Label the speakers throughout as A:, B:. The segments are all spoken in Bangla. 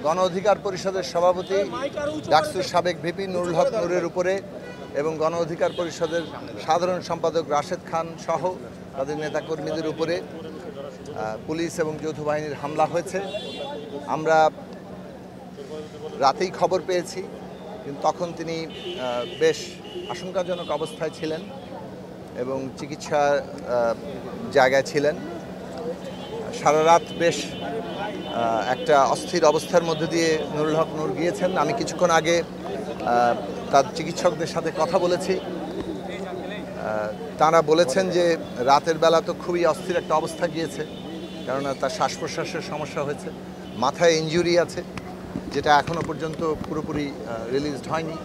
A: গণ অধিকার পরিষদের সভাপতি ডাকসুর সাবেক ভিপি নুরুল হক নূরের উপরে এবং গণ অধিকার পরিষদের সাধারণ সম্পাদক রাশেদ খান সহ তাদের নেতাকর্মীদের উপরে পুলিশ এবং যৌথ বাহিনীর হামলা হয়েছে। আমরা রাতেই খবর পেয়েছি, কিন্তু তখন তিনি বেশ আশঙ্কাজনক অবস্থায় ছিলেন এবং চিকিৎসা জায়গায় ছিলেন। সারা রাত বেশ একটা অস্থির অবস্থার মধ্যে দিয়ে নুরুল হক নূর গিয়েছেন। আমি কিছুক্ষণ আগে তার চিকিৎসকদের সাথে কথা বলেছি। তারা বলেছেন যে রাতের বেলা তো খুবই অস্থির একটা অবস্থা গিয়েছে, কেননা তার শ্বাস প্রশ্বাসের সমস্যা হয়েছে, মাথায় ইনজুরি আছে যেটা এখনও পর্যন্ত পুরোপুরি রিলিজড হয়নি,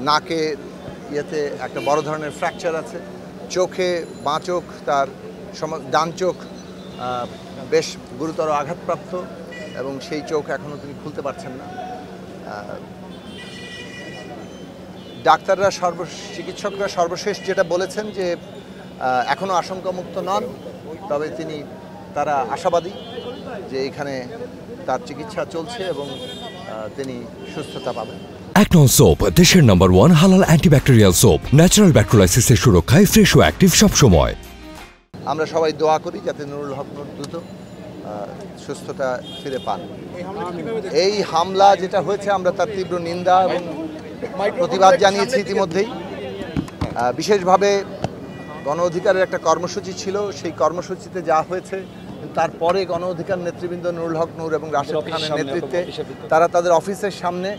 A: নাকে ইয়েতে একটা বড় ধরনের ফ্র্যাকচার আছে, চোখে বাঁ চোখ তার ডান চোখ বেশ গুরুতর আঘাতপ্রাপ্ত এবং সেই চোখ এখনও তিনি খুলতে পারছেন না। ডাক্তাররা চিকিৎসকরা সর্বশেষ যেটা বলেছেন যে এখনও আশঙ্কামুক্ত নন, তবে তারা আশাবাদী যে এখানে তার চিকিৎসা চলছে এবং তিনি সুস্থতা পাবেন।
B: একনল সোপ, দেশের নাম্বার 1 হালাল অ্যান্টিব্যাকটেরিয়াল সোপ, ন্যাচারাল ব্যাকটেরিয়ালাইসিসের সুরক্ষায় ফ্রেশ ও অ্যাক্টিভ সব সময়।
A: আমরা সবাই দোয়া করি যাতে নুরুল হক নূর দ্রুত সুস্থতা ফিরে পান। এই হামলা যেটা হয়েছে আমরা তার তীব্র নিন্দা এবং প্রতিবাদ জানিয়েছি ইতিমধ্যেই। বিশেষভাবে গণ অধিকারের একটা কর্মসূচি ছিল, সেই কর্মসূচিতে যা হয়েছে, তারপরে গণ অধিকার নেতৃবৃন্দ নুরুল হক নূর এবং রাশেদ খানের নেতৃত্বে তারা তাদের অফিসের সামনে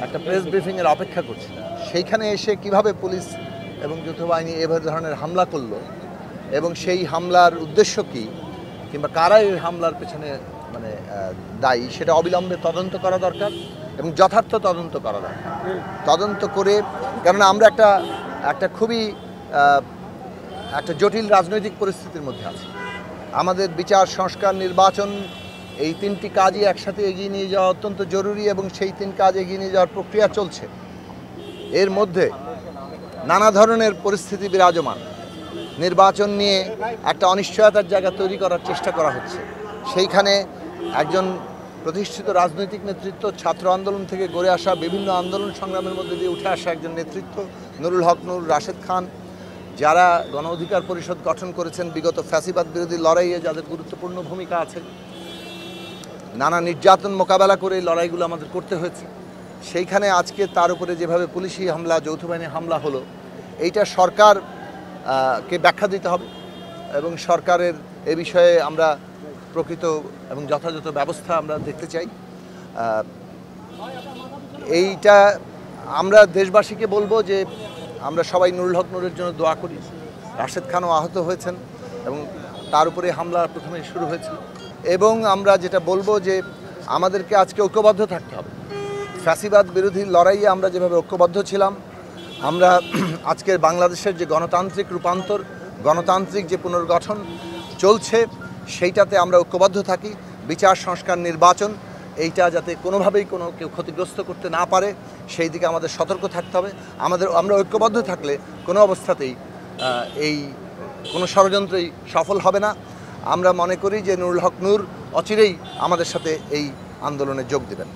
A: একটা প্রেস ব্রিফিংয়ের অপেক্ষা করছে। সেইখানে এসে কিভাবে পুলিশ এবং যৌথ বাহিনী এভাবে ধরনের হামলা করলো এবং সেই হামলার উদ্দেশ্য কী কিংবা কারা এই হামলার পেছনে দায়ী, সেটা অবিলম্বে তদন্ত করা দরকার এবং যথার্থ তদন্ত করা দরকার। তদন্ত করে, কেননা আমরা একটা খুবই একটা জটিল রাজনৈতিক পরিস্থিতির মধ্যে আছি। আমাদের বিচার, সংস্কার, নির্বাচন, এই তিনটি কাজই একসাথে এগিয়ে নিয়ে যাওয়া অত্যন্ত জরুরি এবং সেই 3 কাজ এগিয়ে নিয়ে যাওয়ার প্রক্রিয়া চলছে। এর মধ্যে নানা ধরনের পরিস্থিতি বিরাজমান। নির্বাচন নিয়ে একটা অনিশ্চয়তার জায়গা তৈরি করার চেষ্টা করা হচ্ছে। সেইখানে একজন প্রতিষ্ঠিত রাজনৈতিক নেতৃত্ব, ছাত্র আন্দোলন থেকে গড়ে আসা, বিভিন্ন আন্দোলন সংগ্রামের মধ্যে দিয়ে উঠে আসা একজন নেতৃত্ব নুরুল হক নূর, রাশেদ খান, যারা গণ অধিকার পরিষদ গঠন করেছেন বিগত ফ্যাসিবাদ বিরোধী লড়াইয়ে, যাদের গুরুত্বপূর্ণ ভূমিকা আছে, নানা নির্যাতন মোকাবেলা করে এই লড়াইগুলো আমাদের করতে হয়েছে। সেইখানে আজকে তার উপরে যেভাবে পুলিশি হামলা, যৌথ বাহিনী হামলা হলো, এইটা সরকারকে ব্যাখ্যা দিতে হবে এবং সরকারের এ বিষয়ে আমরা প্রকৃত এবং যথাযথ ব্যবস্থা আমরা দেখতে চাই। এইটা আমরা দেশবাসীকে বলবো যে আমরা সবাই নুরুল হক নূরের জন্য দোয়া করি। রাশেদ খানও আহত হয়েছেন এবং তার উপরে হামলা প্রথমে শুরু হয়েছিল। এবং আমরা যেটা বলবো যে আমাদেরকে আজকে ঐক্যবদ্ধ থাকতে হবে। ফ্যাসিবাদ বিরোধী লড়াইয়ে আমরা যেভাবে ঐক্যবদ্ধ ছিলাম, আমরা আজকের বাংলাদেশের যে গণতান্ত্রিক রূপান্তর, গণতান্ত্রিক যে পুনর্গঠন চলছে, সেইটাতে আমরা ঐক্যবদ্ধ থাকি। বিচার, সংস্কার, নির্বাচন, এইটা যাতে কোনোভাবেই কেউ ক্ষতিগ্রস্ত করতে না পারে, সেই দিকে আমাদের সতর্ক থাকতে হবে। আমরা ঐক্যবদ্ধ থাকলে কোনো অবস্থাতেই কোনো ষড়যন্ত্রই সফল হবে না। আমরা মনে করি যে নুরুল হক নূর অচিরেই আমাদের সাথে এই আন্দোলনে যোগ দেবেন।